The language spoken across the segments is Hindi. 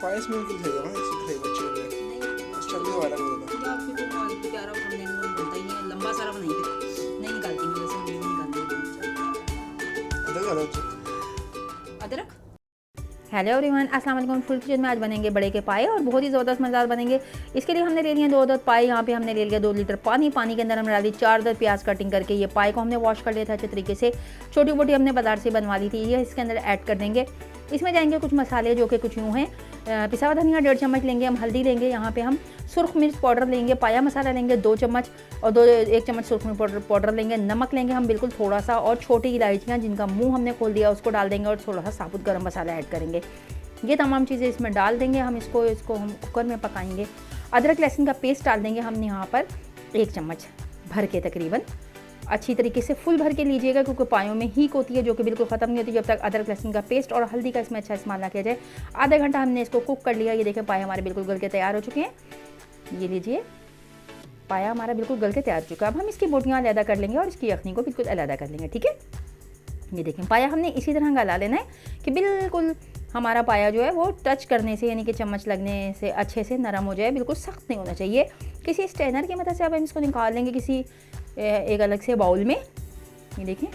पायस में भी खाएगा ना, ऐसे खाएगा बच्चे ने बस चलने वाला मेरा तो आपकी तो बहुत प्यारा हमने बनता ही है, लंबा सारा बनाएंगे। नहीं निकालती मैं वैसे, नहीं निकालती अदरक डालो तो। अदरक। हेलो एवरीवन, अस्सलाम वालेकुम। फुल किचन में आज बनेंगे बड़े के पाए और बहुत ही ज़बरदस्त मज़ेदार बनेंगे। इसके लिए हमने ले लिए 2 अदद पाए। यहाँ पे हमने ले लिया 2 लीटर पानी। पानी के अंदर हमने डाली 4 अदद प्याज कटिंग करके। ये पाए को हमने वॉश कर लिया था अच्छे तरीके से, छोटी मोटी हमने बाजार से बनवा ली थी। ये इसके अंदर ऐड कर देंगे। इसमें जाएंगे कुछ मसाले जो कि कुछ यूँ हैं। पिसा हुआ धनिया 1.5 चम्मच लेंगे हम। हल्दी लेंगे, यहाँ पे हम सुरख मिर्च पाउडर लेंगे। पाया मसाला लेंगे 2 चम्मच और 1 चम्मच सुरख मिर्च पाउडर लेंगे। नमक लेंगे हम बिल्कुल थोड़ा सा, और छोटी इलायचियाँ जिनका मुंह हमने खोल दिया उसको डाल देंगे, और थोड़ा सा साबुत गर्म मसाला ऐड करेंगे। ये तमाम चीज़ें इसमें डाल देंगे हम। इसको हम कुकर में पकाएंगे। अदरक लहसुन का पेस्ट डाल देंगे हम यहाँ पर 1 चम्मच भर के, तकरीबन अच्छी तरीके से फुल भर के लीजिएगा, क्योंकि पायों में हीक होती है जो कि बिल्कुल ख़त्म नहीं होती जब तक अदरक लहसुन का पेस्ट और हल्दी का इसमें अच्छा इस्तेमाल ना किया जाए। आधा घंटा हमने इसको कुक कर लिया। ये देखें पाए हमारे बिल्कुल गल के तैयार हो चुके हैं। ये लीजिए, पाया हमारा बिल्कुल गल के तैयार हो चुका है। अब हम इसकी बोटियाँ अलहदा कर लेंगे और इसकी यखनी को बिल्कुल अलहदा कर लेंगे। ठीक है, ये देखें पाया हमने इसी तरह गला लेना है कि बिल्कुल हमारा पाया जो है वो टच करने से, यानी कि चम्मच लगने से अच्छे से नरम हो जाए, बिल्कुल सख्त नहीं होना चाहिए। किसी स्ट्रेनर की मदद से अब हम इसको निकाल लेंगे किसी एक अलग से बाउल में। ये देखें,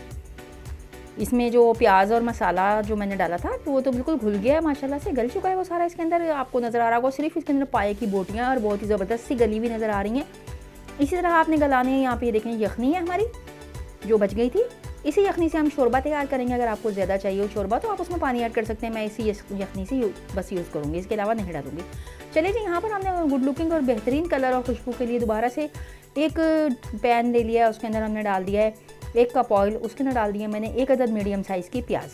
इसमें जो प्याज और मसाला जो मैंने डाला था वो तो बिल्कुल घुल गया है, माशाल्लाह से गल चुका है वो सारा। इसके अंदर आपको नज़र आ रहा होगा सिर्फ इसके अंदर पाए की बोटियाँ और बहुत ही ज़बरदस्त सी गली हुई नज़र आ रही हैं। इसी तरह आपने गलाने हैं। यहाँ पे देखें यखनी है हमारी जो बच गई थी। इसी यखनी से हम शोरबा तैयार करेंगे। अगर आपको ज़्यादा चाहिए हो शोरबा तो आप उसमें पानी ऐड कर सकते हैं। मैं इसी यखनी से बस यूज़ करूँगी, इसके अलावा नहीं डालूँगी। चलिए जी, यहाँ पर हमने गुड लुकिंग और बेहतरीन कलर और खुशबू के लिए दोबारा से एक पैन ले लिया। उसके अंदर हमने डाल दिया है 1 कप ऑयल। उसके अंदर डाल दिया मैंने 1 अदद मीडियम साइज़ की प्याज।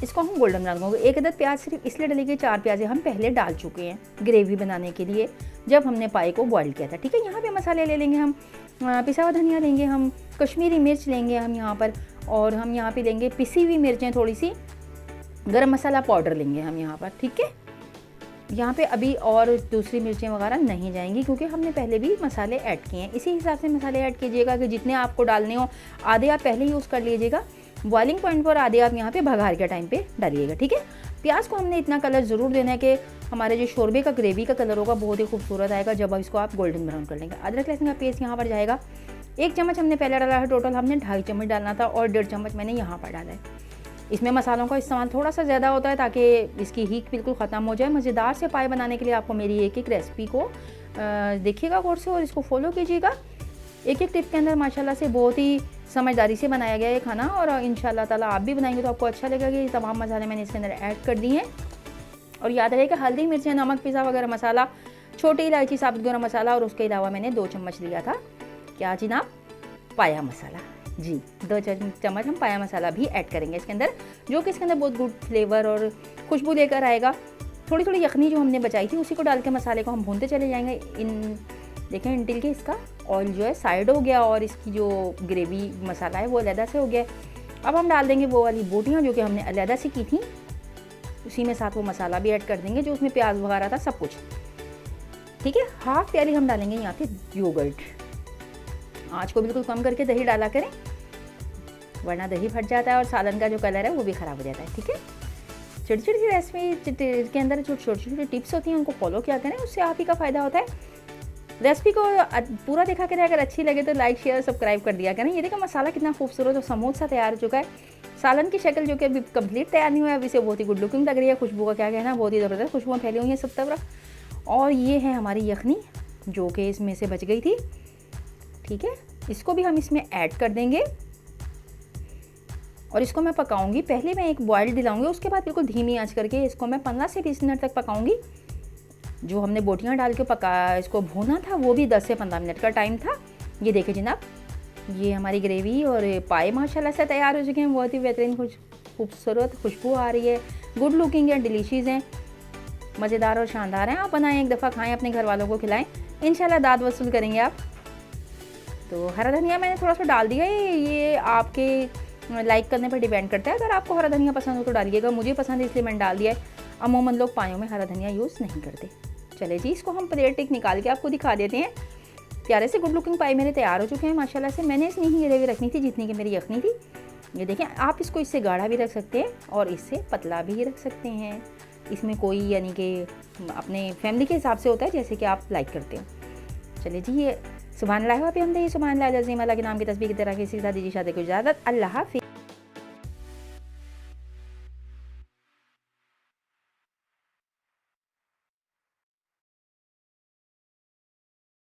इसको हम गोल्डन ब्राउन करेंगे। 1 अदद प्याज सिर्फ इसलिए डलेगी, 4 प्याज़ें हम पहले डाल चुके हैं ग्रेवी बनाने के लिए जब हमने पाए को बॉईल किया था। ठीक है, यहाँ पे मसाले ले लेंगे हम। पिसा हुआ धनिया लेंगे हम, कश्मीरी मिर्च लेंगे हम यहाँ पर, और हम यहाँ पे लेंगे पिसी हुई मिर्चें थोड़ी सी, गरम मसाला पाउडर लेंगे हम यहाँ पर। ठीक है, यहाँ पे अभी और दूसरी मिर्चें वगैरह नहीं जाएंगी क्योंकि हमने पहले भी मसाले ऐड किए हैं। इसी हिसाब से मसाले ऐड कीजिएगा कि जितने आपको डालने हो आधे आप पहले यूज़ कर लीजिएगा बॉइलिंग पॉइंट पर, आधे आप यहाँ पे भगार के टाइम पे डालिएगा। ठीक है, प्याज को हमने इतना कलर ज़रूर देना है कि हमारे जो शोरबे का ग्रेवी का कलर होगा बहुत ही खूबसूरत आएगा जब इसको आप गोल्डन ब्राउन कर लेंगे। अदरक लहसुन का पेस्ट यहाँ पर जाएगा 1 चम्मच हमने पहले डाला है। टोटल हमने 2.5 चम्मच डालना था और 1.5 चम्मच मैंने यहाँ पर डाला है। इसमें मसालों का इस्तेमाल थोड़ा सा ज़्यादा होता है ताकि इसकी हीक बिल्कुल ख़त्म हो जाए। मज़ेदार से पाए बनाने के लिए आपको मेरी एक रेसिपी को देखिएगा गौर से और इसको फॉलो कीजिएगा। एक टिप के अंदर माशाल्लाह से बहुत ही समझदारी से बनाया गया ये खाना, और इंशाल्लाह ताला आप भी बनाएंगे तो आपको अच्छा लगेगा। ये तमाम मसाले मैंने इसके अंदर ऐड कर दिए हैं। और याद रहे कि हल्दी, मिर्चें, नमक, पिसा वगैरह मसाला, छोटी इलायची, साबुत गरम मसाला, और उसके अलावा मैंने 2 चम्मच लिया था क्या जनाब, पाया मसाला। जी, 2 चम्मच हम पाया मसाला भी ऐड करेंगे इसके अंदर, जो कि इसके अंदर बहुत गुड फ्लेवर और खुशबू लेकर आएगा। थोड़ी थोड़ी यखनी जो हमने बचाई थी उसी को डाल के मसाले को हम भूनते चले जाएंगे। देखें इंटिल के इसका ऑयल जो है साइड हो गया और इसकी जो ग्रेवी मसाला है वो अलहदा से हो गया। अब हम डाल देंगे वो वाली बोटियाँ जो कि हमने अलहदा से की थी, उसी में साथ वो मसाला भी ऐड कर देंगे जो उसमें प्याज वगैरह था सब कुछ। ठीक है, हाफ प्याली हम डालेंगे यहाँ पे योगर्ट। आँच को बिल्कुल कम करके दही डाला करें वरना दही फट जाता है और सालन का जो कलर है वो भी ख़राब हो जाता है। ठीक है, छोटी छोटी सी रेसिपी के अंदर जो छोटी छोटी टिप्स होती हैं उनको फॉलो किया करें, उससे आप ही का फ़ायदा होता है। रेसिपी को पूरा देखा करें, अगर अच्छी लगे तो लाइक शेयर सब्सक्राइब कर दिया करें। ये देखो मसाला कितना खूबसूरत और स्मूथ सा तैयार हो चुका है। सालन की शक्ल जो कि अभी कंप्लीट तैयार नहीं हुआ है, अभी से बहुत ही गुड लुकिंग लग रही है। खुशबू का क्या कहना, बहुत ही ज़बरदस्त खुशबू फैली हुई है सब तरफ। और ये है हमारी यखनी जो कि इसमें से बच गई थी। ठीक है, इसको भी हम इसमें ऐड कर देंगे और इसको मैं पकाऊंगी। पहले मैं एक बॉयल दिलाऊंगी, उसके बाद बिल्कुल धीमी आंच करके इसको मैं 15 से 20 मिनट तक पकाऊंगी। जो हमने बोटियाँ डाल के इसको भूना था वो भी 10 से 15 मिनट का टाइम था। ये देखिए जनाब, ये हमारी ग्रेवी और पाए माशाल्लाह से तैयार हो चुके हैं। बहुत ही बेहतरीन खूबसूरत खुशबू आ रही है, गुड लुकिंग है, डिलीशियस हैं, मज़ेदार और शानदार हैं। आप बनाएं, एक दफ़ा खाएं, अपने घर वालों को खिलाएं, इंशाल्लाह दाद वसूल करेंगे आप। तो हरा धनिया मैंने थोड़ा सा डाल दिया है, ये आपके लाइक करने पर डिपेंड करता है। अगर आपको हरा धनिया पसंद हो तो डालिएगा, मुझे पसंद है इसलिए मैंने डाल दिया है। अमूमन लोग पायों में हरा धनिया यूज़ नहीं करते। चले जी, इसको हम प्लेट एक निकाल के आपको दिखा देते हैं। प्यारे से गुड लुकिंग पाई मेरे तैयार हो चुके हैं माशाल्लाह से। मैंने इतनी ही ग्रेवी रखनी थी जितनी कि मेरी यखनी थी। ये देखें, आप इसको इससे गाढ़ा भी रख सकते हैं और इससे पतला भी रख सकते हैं। इसमें कोई यानी कि अपने फैमिली के हिसाब से होता है जैसे कि आप लाइक करते हो। चलिए जी, ये सुभान अल्लाह पे हम ये सुभान अल्लाह अज़ीम अल्लाह के नाम की तस्बीह की तरह किसी के साथ दीजिए शादी को इजाज़त। अल्लाह हाफ़िज़।